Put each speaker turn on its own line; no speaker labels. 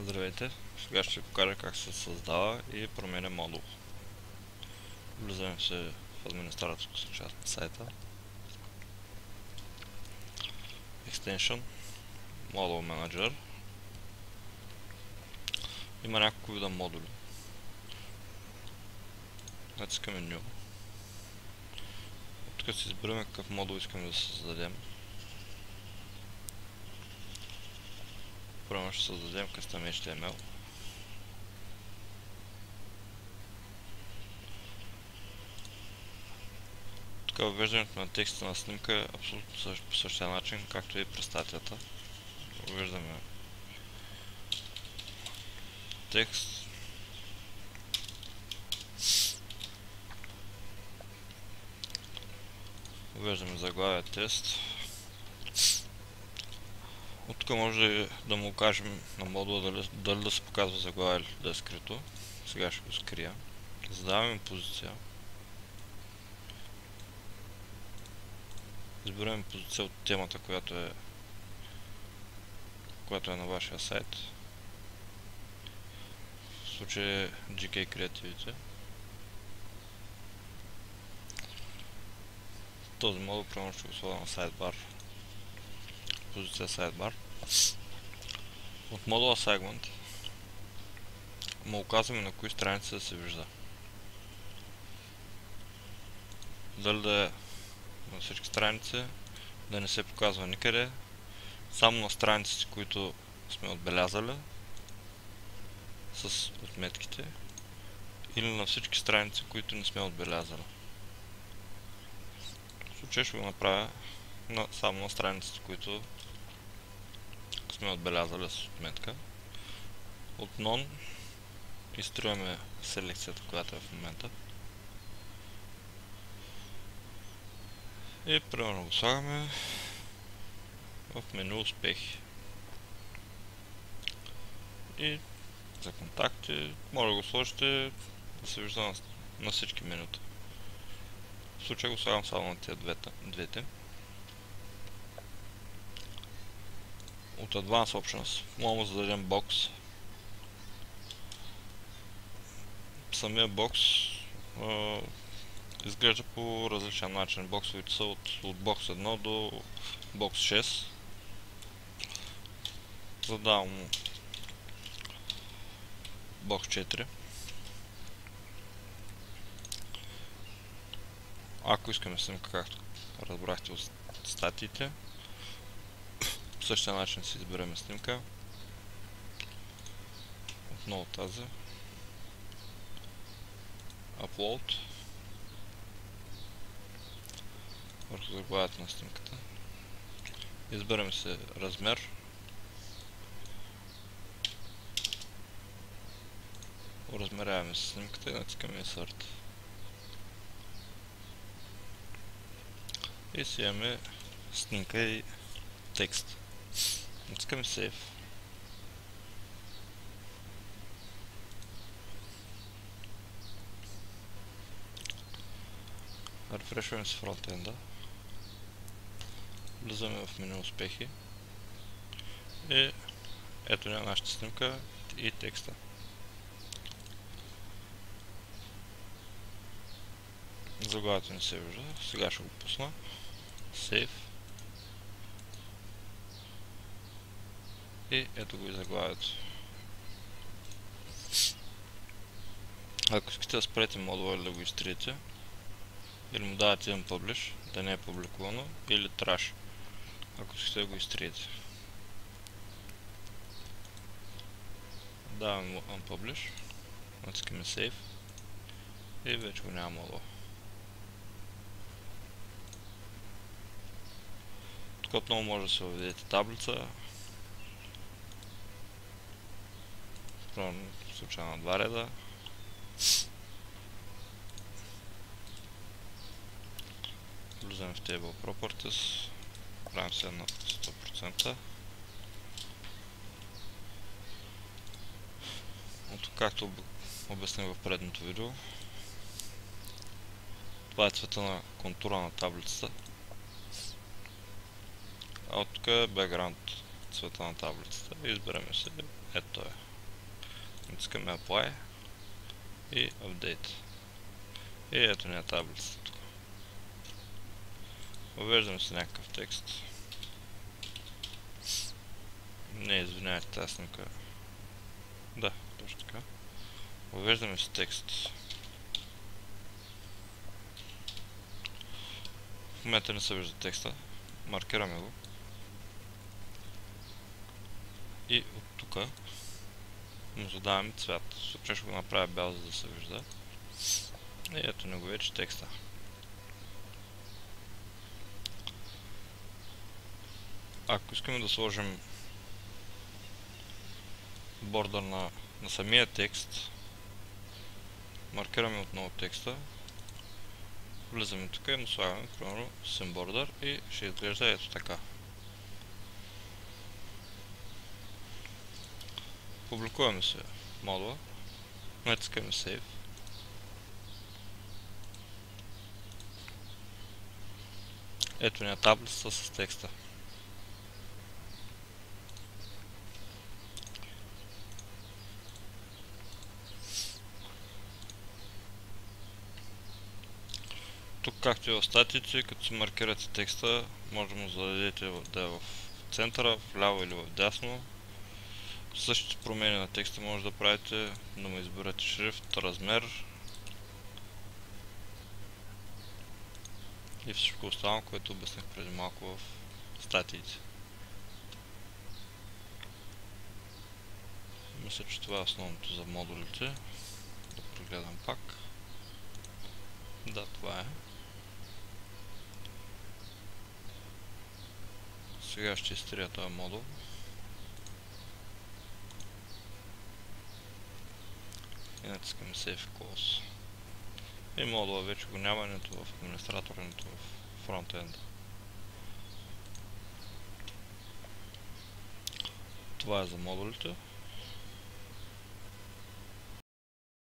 Здравейте! Сега ще ви покажа как се създава и променя модул. Влизаме се в администраторската част на сайта. Extension, Module Manager. Има няколко вида модули. Натискаме New. Тук си избираме какъв модул искаме да създадем. Първо ще създадем Custom HTML. Тук въвеждането на текста на снимка е абсолютно по същия начин, както и при статията. Въвеждаме текст. Въвеждаме заглавие тест. От тук може да му кажем на модула дали да се показва заглавие или да е скрито. Сега ще го скрия. Задаваме позиция. Избираме позиция от темата, която е на вашия сайт. В случай GK Creativity. Този модул примерно ще го сложа на сайдбар. Позиция сайдбар. От модула Segment му указваме на кои страници да се вижда. Дали да е на всички страници, да не се показва никъде, само на страниците, които сме отбелязали с отметките, или на всички страници, които не сме отбелязали. В случай ще го направя само на страниците, които сме отбелязали с отметка. От None изтриваме селекцията, която е в момента. И примерно го слагаме в меню успехи. И за контакти може да го сложите да се вижда на всички менюта. В случай го слагам само на тези двете. От Advanced Options можем да зададем бокс. Самия бокс изглежда по различен начин. Боксовите са от бокс 1 до бокс 6. Задавам му бокс 4. Ако искаме снимка, както разбрахте от статиите, по същия начин си изберем снимка. Отново тази. Upload. Върху заглавието на снимката. Изберем се размер. Размеряваме се снимката и натискаме Insert. И си имаме снимка и текст. Натискаме Save. Рефрешваме с фронтенда. Влизаме в меню успехи. И ето ни нашата снимка и текста. Заглавието не се вижда. Сега ще го пусна. Save. И ето го и заглавието. Ако искате да спрете модула или да го изтриете, или му давате един публиш, да не е публикувано, или trash, ако искате да го изтриете. Даваме му unpublish, натискаме save и вече го няма модула. Тук отново може да се въведете таблица. В случая на 2 реда. Влизаме в Table Properties. Правим се на 100%. Ото както обясних в предното видео. Това е цвета на контура на таблицата. А от тук е background цвета на таблицата. И изберем се. Ето е. Натискаме Apply и Update. И ето ни е таблицата тук. Въвеждаме си някакъв текст. Не, извинявайте, тази снимка. Да, точно така. Въвеждаме си текст. В момента не се вижда текста. Маркираме го. И от тук му задаваме цвят. Случай ще го направя бял, за да се вижда. И ето него вече текста. Ако искаме да сложим бордър на самия текст, маркираме отново текста, влизаме тук и му слагаме, примерно, Sim Border и ще изглежда ето така. Публикуваме се модула, натискаме Save. Ето ни е таблицата с текста. Тук, както и в статиите, като си маркирате текста, може да му зададете да е в центъра, вляво или в дясно. Същите промени на текста може да правите, да му изберете шрифт, размер и всичко останало, което обяснях преди малко в статиите. Мисля, че това е основното за модулите. Да прегледам пак. Да, това е. Сега ще изтрия този модул. И натискаме Save Close. И модула вече го няма нито в администратора, нито в фронтенда. Това е за модулите.